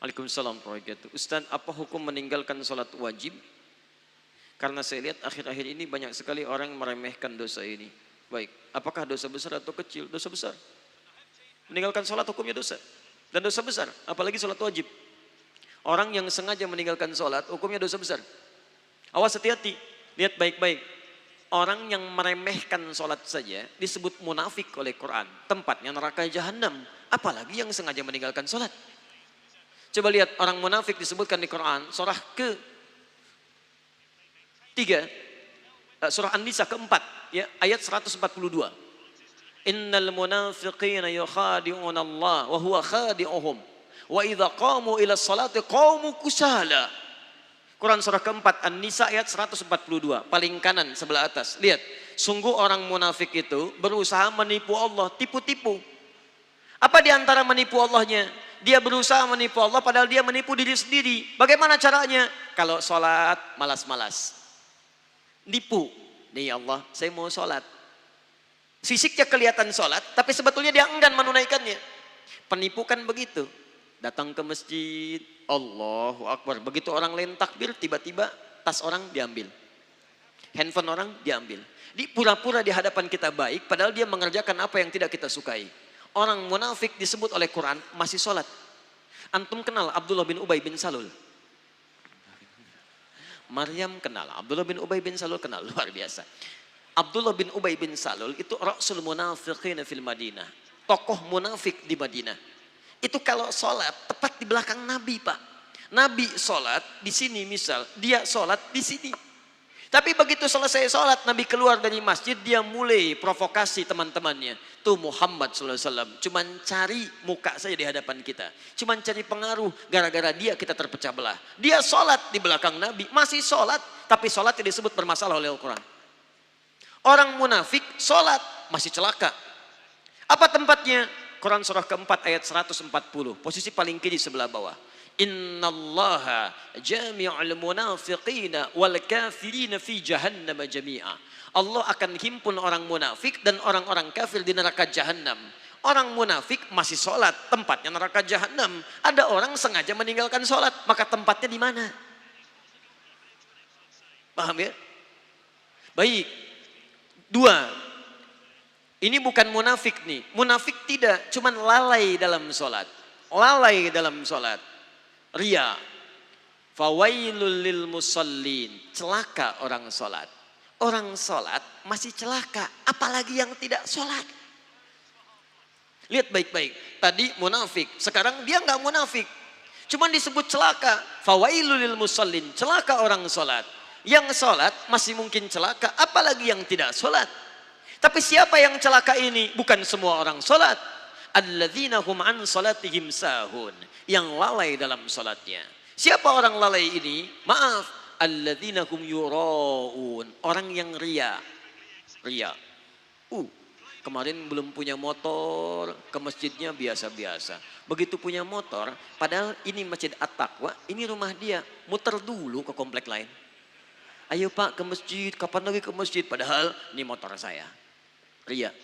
Waalaikumsalam warahmatullahi wabarakatuh. Ustaz, apa hukum meninggalkan sholat wajib? Karena saya lihat akhir-akhir ini banyak sekali orang meremehkan dosa ini. Baik, apakah dosa besar atau kecil? Dosa besar. Meninggalkan sholat hukumnya dosa. Dan dosa besar, apalagi sholat wajib. Orang yang sengaja meninggalkan sholat hukumnya dosa besar. Awas, hati-hati, lihat baik-baik. Orang yang meremehkan sholat saja disebut munafik oleh Quran. Tempatnya neraka jahanam. Apalagi yang sengaja meninggalkan sholat. Coba lihat orang munafik disebutkan di Quran. Surah ke-3. Surah An-Nisa ke-4. Ya, ayat 142. Innal munafiqina yukhadi'una Allah wa huwa khadi'uhum. Wa idza qamu ila sholati qamu kusala. Quran surah ke-4 An-Nisa ayat 142, paling kanan sebelah atas. Lihat, sungguh orang munafik itu berusaha menipu Allah, tipu-tipu. Apa di antara menipu Allahnya? Dia berusaha menipu Allah padahal dia menipu diri sendiri. Bagaimana caranya? Kalau sholat malas-malas. Nipu. Nih Allah, saya mau sholat. Fisiknya kelihatan sholat, tapi sebetulnya dia enggan menunaikannya. Penipu kan begitu. Datang ke masjid, Allahu Akbar. Begitu orang lain takbir, tiba-tiba tas orang diambil. Handphone orang diambil. Di pura-pura di hadapan kita baik, padahal dia mengerjakan apa yang tidak kita sukai. Orang munafik disebut oleh Quran masih sholat. Antum kenal Abdullah bin Ubay bin Salul? Maryam kenal, Abdullah bin Ubay bin Salul kenal, luar biasa. Abdullah bin Ubay bin Salul itu Rasul Munafiqin fil Madinah. Tokoh munafik di Madinah. Itu kalau sholat tepat di belakang Nabi, Pak. Nabi sholat di sini misal, dia sholat di sini. Tapi begitu selesai sholat, Nabi keluar dari masjid, dia mulai provokasi teman-temannya. Tuh Muhammad SAW, cuman cari muka saja di hadapan kita. Cuman cari pengaruh, gara-gara dia kita terpecah belah. Dia sholat di belakang Nabi, masih sholat, tapi sholat tidak disebut bermasalah oleh Al-Quran. Orang munafik sholat, masih celaka. Apa tempatnya? Quran surah ke-4 ayat 140, posisi paling kiri sebelah bawah. Innallaha jami'ul munafiqina wal kafirina fi jahannam jami'a. Allah akan himpun orang munafik dan orang-orang kafir di neraka jahanam. Orang munafik masih sholat, tempatnya neraka jahanam. Ada orang sengaja meninggalkan sholat, maka tempatnya di mana? Paham ya? Baik. Dua, ini bukan munafik nih. Munafik tidak, cuman lalai dalam sholat. Lalai dalam sholat. Ria. Fawailul lil musallin. Celaka orang sholat. Orang sholat masih celaka. Apalagi yang tidak sholat. Lihat baik-baik. Tadi munafik. Sekarang dia nggak munafik. Cuman disebut celaka. Fawailul lil musallin. Celaka orang sholat. Yang sholat masih mungkin celaka. Apalagi yang tidak sholat. Tapi siapa yang celaka ini? Bukan semua orang sholat. Alladzina hum an salatihim sahun. Yang lalai dalam sholatnya. Siapa orang lalai ini? Maaf. Alladzina hum yura'un. Orang yang ria. Ria. Kemarin belum punya motor. Ke masjidnya biasa-biasa. Begitu punya motor. Padahal ini masjid At-Taqwa. Ini rumah dia. Muter dulu ke komplek lain. Ayo Pak ke masjid. Kapan lagi ke masjid? Padahal ini motor saya. Ria.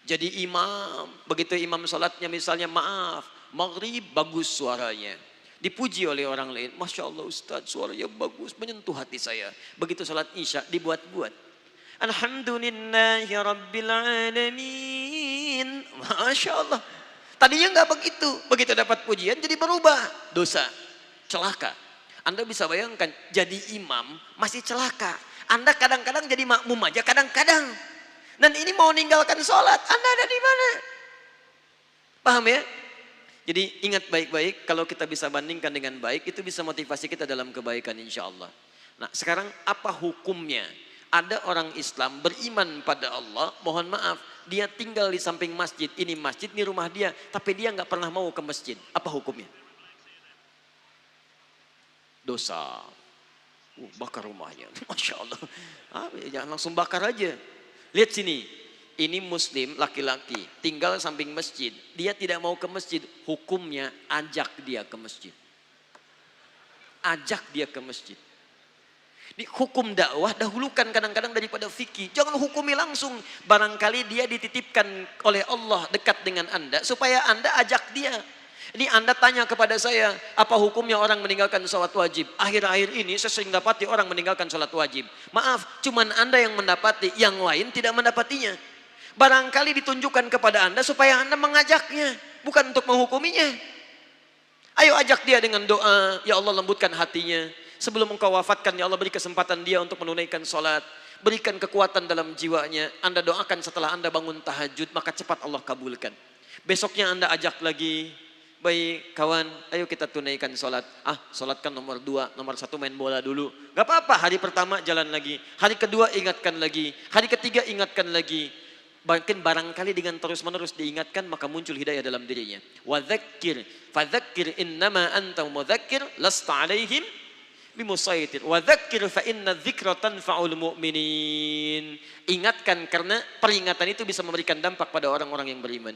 Jadi imam, begitu imam sholatnya misalnya maaf, maghrib bagus suaranya. Dipuji oleh orang lain, Masya Allah Ustaz suaranya bagus, menyentuh hati saya. Begitu sholat isya dibuat-buat. Alhamdulillahi Rabbil Alamin. Masya Allah. Tadinya nggak begitu, begitu dapat pujian jadi berubah. Dosa, celaka. Anda bisa bayangkan jadi imam masih celaka. Anda kadang-kadang jadi makmum aja kadang-kadang. Dan ini mau meninggalkan sholat, Anda ada di mana? Paham ya? Jadi ingat baik-baik, kalau kita bisa bandingkan dengan baik, itu bisa motivasi kita dalam kebaikan insya Allah. Nah sekarang apa hukumnya? Ada orang Islam beriman pada Allah, mohon maaf, dia tinggal di samping masjid, ini rumah dia, tapi dia nggak pernah mau ke masjid. Apa hukumnya? Dosa. Bakar rumahnya, Masya Allah. Jangan langsung bakar aja. Lihat sini, ini muslim laki-laki tinggal samping masjid. Dia tidak mau ke masjid, hukumnya ajak dia ke masjid. Ajak dia ke masjid. Di hukum dakwah dahulukan kadang-kadang daripada fikih. Jangan hukumi langsung. Barangkali dia dititipkan oleh Allah dekat dengan Anda supaya Anda ajak dia. Ini Anda tanya kepada saya, apa hukumnya orang meninggalkan sholat wajib? Akhir-akhir ini saya sering dapati orang meninggalkan sholat wajib. Maaf, cuman Anda yang mendapati, yang lain tidak mendapatinya. Barangkali ditunjukkan kepada Anda supaya Anda mengajaknya, bukan untuk menghukuminya. Ayo ajak dia dengan doa, ya Allah lembutkan hatinya. Sebelum engkau wafatkan, ya Allah beri kesempatan dia untuk menunaikan sholat. Berikan kekuatan dalam jiwanya. Anda doakan setelah Anda bangun tahajud, maka cepat Allah kabulkan. Besoknya Anda ajak lagi, baik kawan, ayo kita tunaikan sholat. Sholat kan nomor 2, nomor 1 main bola dulu. Gak apa-apa, hari pertama jalan lagi. Hari kedua ingatkan lagi. Hari ketiga ingatkan lagi. Bahkan barangkali dengan terus-menerus diingatkan, maka muncul hidayah dalam dirinya. Wadzakir, fadzakir innama anta mudzakir, lasta alaihim bimusaitir. Wadzakir fa inna dzikra tanfa'ul mu'minin. Ingatkan karena peringatan itu bisa memberikan dampak pada orang-orang yang beriman.